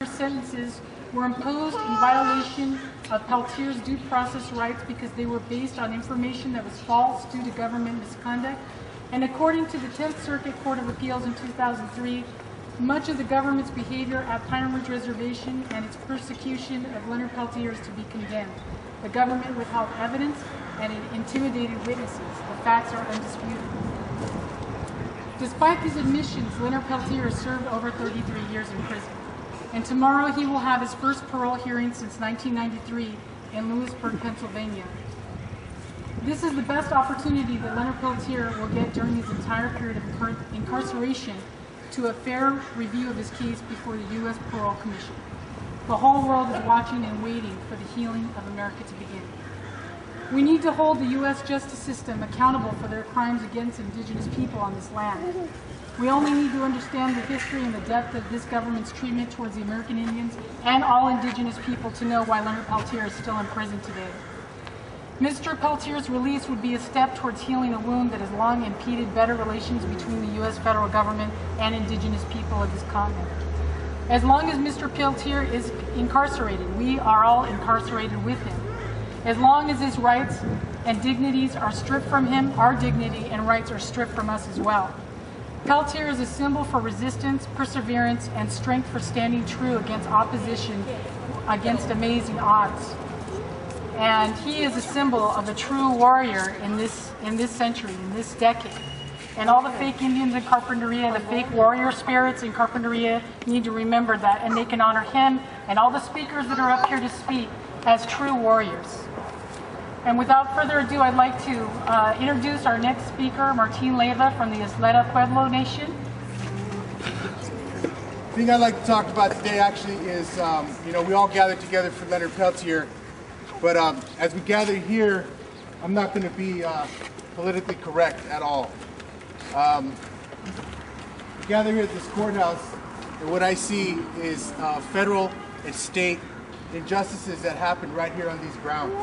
sentences were imposed in violation of Peltier's due process rights because they were based on information that was false due to government misconduct. And according to the 10th Circuit Court of Appeals in 2003, much of the government's behavior at Pine Ridge Reservation and its persecution of Leonard Peltier is to be condemned. The government withheld evidence and it intimidated witnesses. The facts are undisputed. Despite these admissions, Leonard Peltier has served over 33 years in prison. And tomorrow he will have his first parole hearing since 1993 in Lewisburg, Pennsylvania. This is the best opportunity that Leonard Peltier will get during his entire period of incarceration to a fair review of his case before the U.S. Parole Commission. The whole world is watching and waiting for the healing of America to begin. We need to hold the U.S. justice system accountable for their crimes against indigenous people on this land. We only need to understand the history and the depth of this government's treatment towards the American Indians and all indigenous people to know why Leonard Peltier is still in prison today. Mr. Peltier's release would be a step towards healing a wound that has long impeded better relations between the U.S. federal government and indigenous people of this continent. As long as Mr. Peltier is incarcerated, we are all incarcerated with him. As long as his rights and dignities are stripped from him, our dignity and rights are stripped from us as well. Peltier is a symbol for resistance, perseverance, and strength for standing true against opposition, against amazing odds. And he is a symbol of a true warrior in this century, in this decade. And all the fake Indians in Carpinteria, the fake warrior spirits in Carpinteria need to remember that, and they can honor him and all the speakers that are up here to speak as true warriors. And without further ado, I'd like to introduce our next speaker, Martin Leyva from the Isleta Pueblo Nation. The thing I'd like to talk about today actually is, we all gathered together for Leonard Peltier, but as we gather here, I'm not going to be politically correct at all. We gather here at this courthouse, and what I see is federal and state injustices that happen right here on these grounds.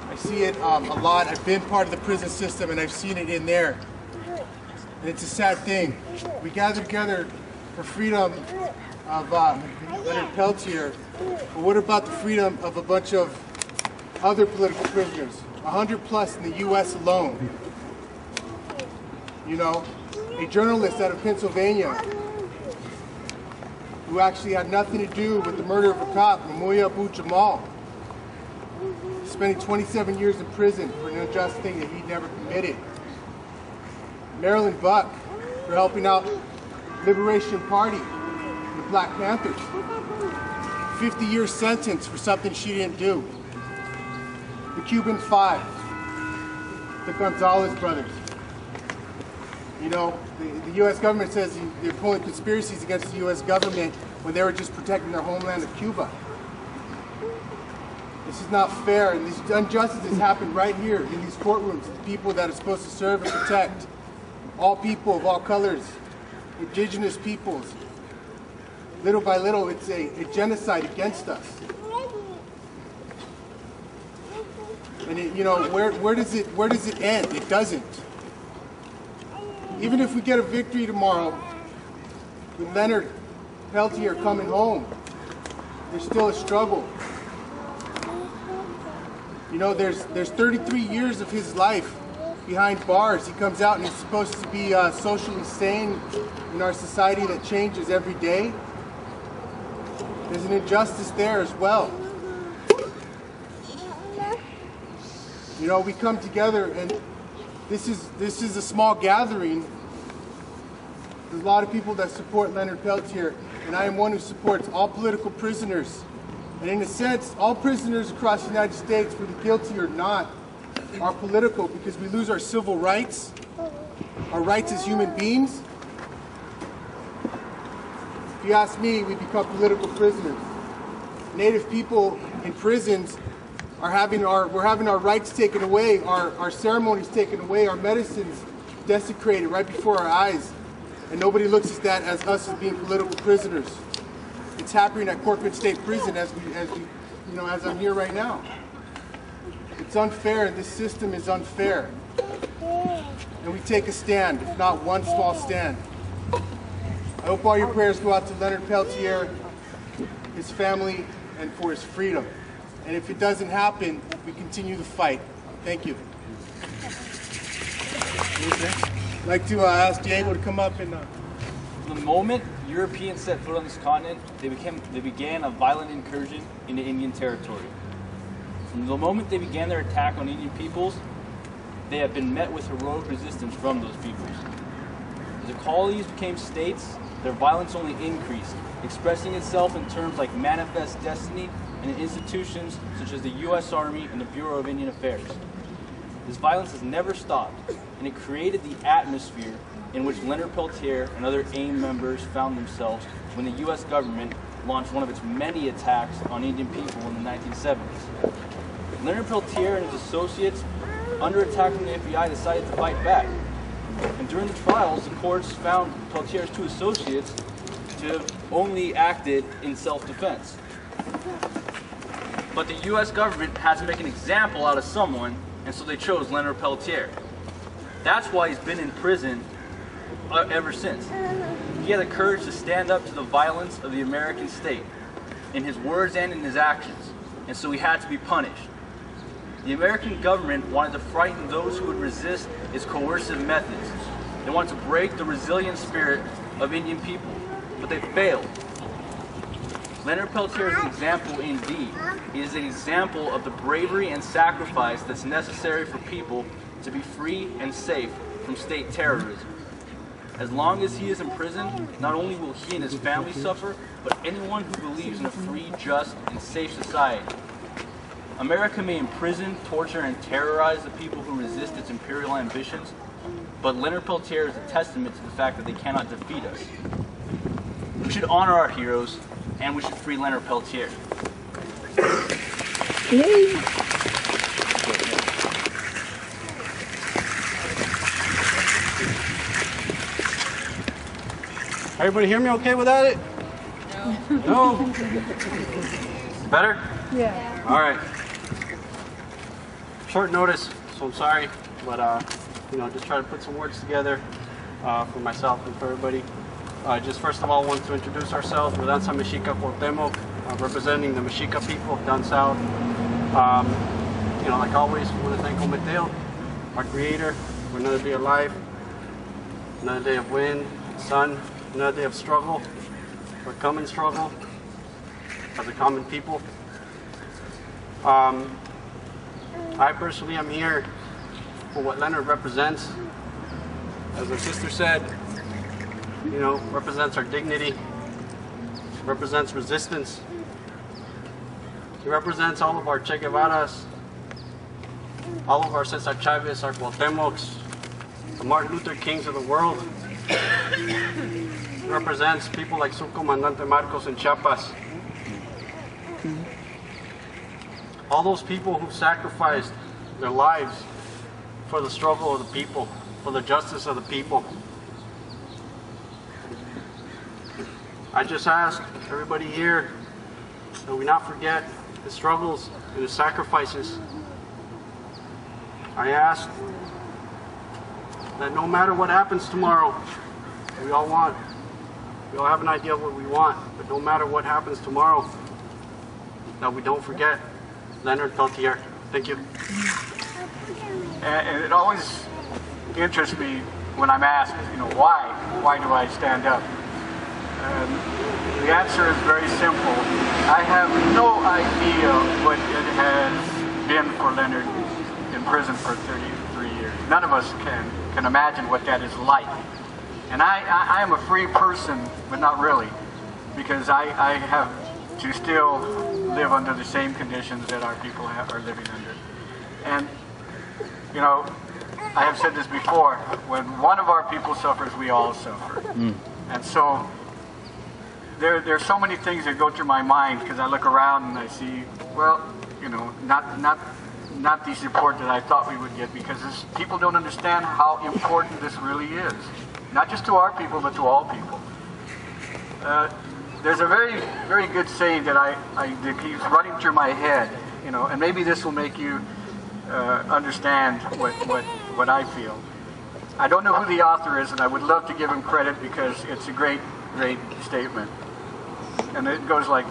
I see it a lot. I've been part of the prison system and I've seen it in there. And it's a sad thing. We gather together for freedom of Leonard Peltier, but what about the freedom of a bunch of other political prisoners? 100 plus in the U.S. alone. You know, a journalist out of Pennsylvania who actually had nothing to do with the murder of a cop, Mamuya Abu Jamal, spending 27 years in prison for an unjust thing that he never committed. Marilyn Buck for helping out Liberation Party, the Black Panthers. 50-year sentence for something she didn't do. The Cuban Five, the Gonzalez brothers. You know, the U.S. government says they're pulling conspiracies against the U.S. government when they were just protecting their homeland of Cuba. This is not fair, and these injustices happen right here in these courtrooms. The people that are supposed to serve and protect all people of all colors, indigenous peoples. Little by little, it's a genocide against us. And where does it end? It doesn't. Even if we get a victory tomorrow, with Leonard Peltier coming home, there's still a struggle. You know, there's 33 years of his life behind bars. He comes out and he's supposed to be socially sane in our society that changes every day. There's an injustice there as well. You know, we come together and this is a small gathering. There's a lot of people that support Leonard Peltier, and I am one who supports all political prisoners. And in a sense, all prisoners across the United States, whether guilty or not, are political because we lose our civil rights, our rights as human beings. If you ask me, we become political prisoners. Native people in prisons we're having our rights taken away, our ceremonies taken away, our medicines desecrated right before our eyes, and nobody looks at that as us as being political prisoners. It's happening at Corcoran State Prison as I'm here right now. It's unfair. This system is unfair, and we take a stand, if not one small stand. I hope all your prayers go out to Leonard Peltier his family, and for his freedom. And if it doesn't happen, we continue the fight. Thank you. I'd like to ask Diego to come up and... The moment Europeans set foot on this continent, they began a violent incursion into Indian territory. From the moment they began their attack on Indian peoples, they have been met with heroic resistance from those peoples. As the colonies became states, their violence only increased, expressing itself in terms like manifest destiny and in institutions such as the U.S. Army and the Bureau of Indian Affairs. This violence has never stopped, and it created the atmosphere in which Leonard Peltier and other AIM members found themselves when the U.S. government launched one of its many attacks on Indian people in the 1970s. Leonard Peltier and his associates, under attack from the FBI, decided to fight back. And during the trials, the courts found Peltier's two associates to have only acted in self-defense. But the U.S. government had to make an example out of someone, and so they chose Leonard Peltier. That's why he's been in prison ever since. He had the courage to stand up to the violence of the American state, in his words and in his actions, and so he had to be punished. The American government wanted to frighten those who would resist its coercive methods. They wanted to break the resilient spirit of Indian people, but they failed. Leonard Peltier is an example indeed. He is an example of the bravery and sacrifice that's necessary for people to be free and safe from state terrorism. As long as he is in prison, not only will he and his family suffer, but anyone who believes in a free, just, and safe society. America may imprison, torture, and terrorize the people who resist its imperial ambitions, but Leonard Peltier is a testament to the fact that they cannot defeat us. We should honor our heroes, and we should free Leonard Peltier. Everybody hear me okay without it? No. No? Better? Yeah. All right. Short notice, so I'm sorry, but just try to put some words together for myself and for everybody. Just first of all, I want to introduce ourselves. We're Danza Mexica Cuauhtémoc, representing the Mexica people down south. Like always, we want to thank Ometeo, our creator, for another day of life, another day of wind, sun, another day of struggle, or common struggle as a common people. I personally am here for what Leonard represents. As our sister said, represents our dignity, represents resistance. He represents all of our Che Guevaras, all of our Cesar Chavez, our Cuauhtémocs, the Martin Luther Kings of the world. He represents people like Subcomandante Marcos in Chiapas. All those people who sacrificed their lives for the struggle of the people, for the justice of the people. I just ask everybody here that we not forget his struggles and his sacrifices. I ask that no matter what happens tomorrow, we all have an idea of what we want, but no matter what happens tomorrow, that we don't forget Leonard Peltier. Thank you. And it always interests me when I'm asked, why do I stand up? And the answer is very simple. I have no idea what it has been for Leonard in prison for 33 years. None of us can imagine what that is like. And I am a free person, but not really, because I have to still live under the same conditions that our people are living under. And, I have said this before, when one of our people suffers, we all suffer. And so there's so many things that go through my mind, because I look around and I see, not the support that I thought we would get, because people don't understand how important this really is. Not just to our people, but to all people. There's a very, very good saying that that keeps running through my head, and maybe this will make you understand what I feel. I don't know who the author is, and I would love to give him credit because it's a great, great statement. And it goes like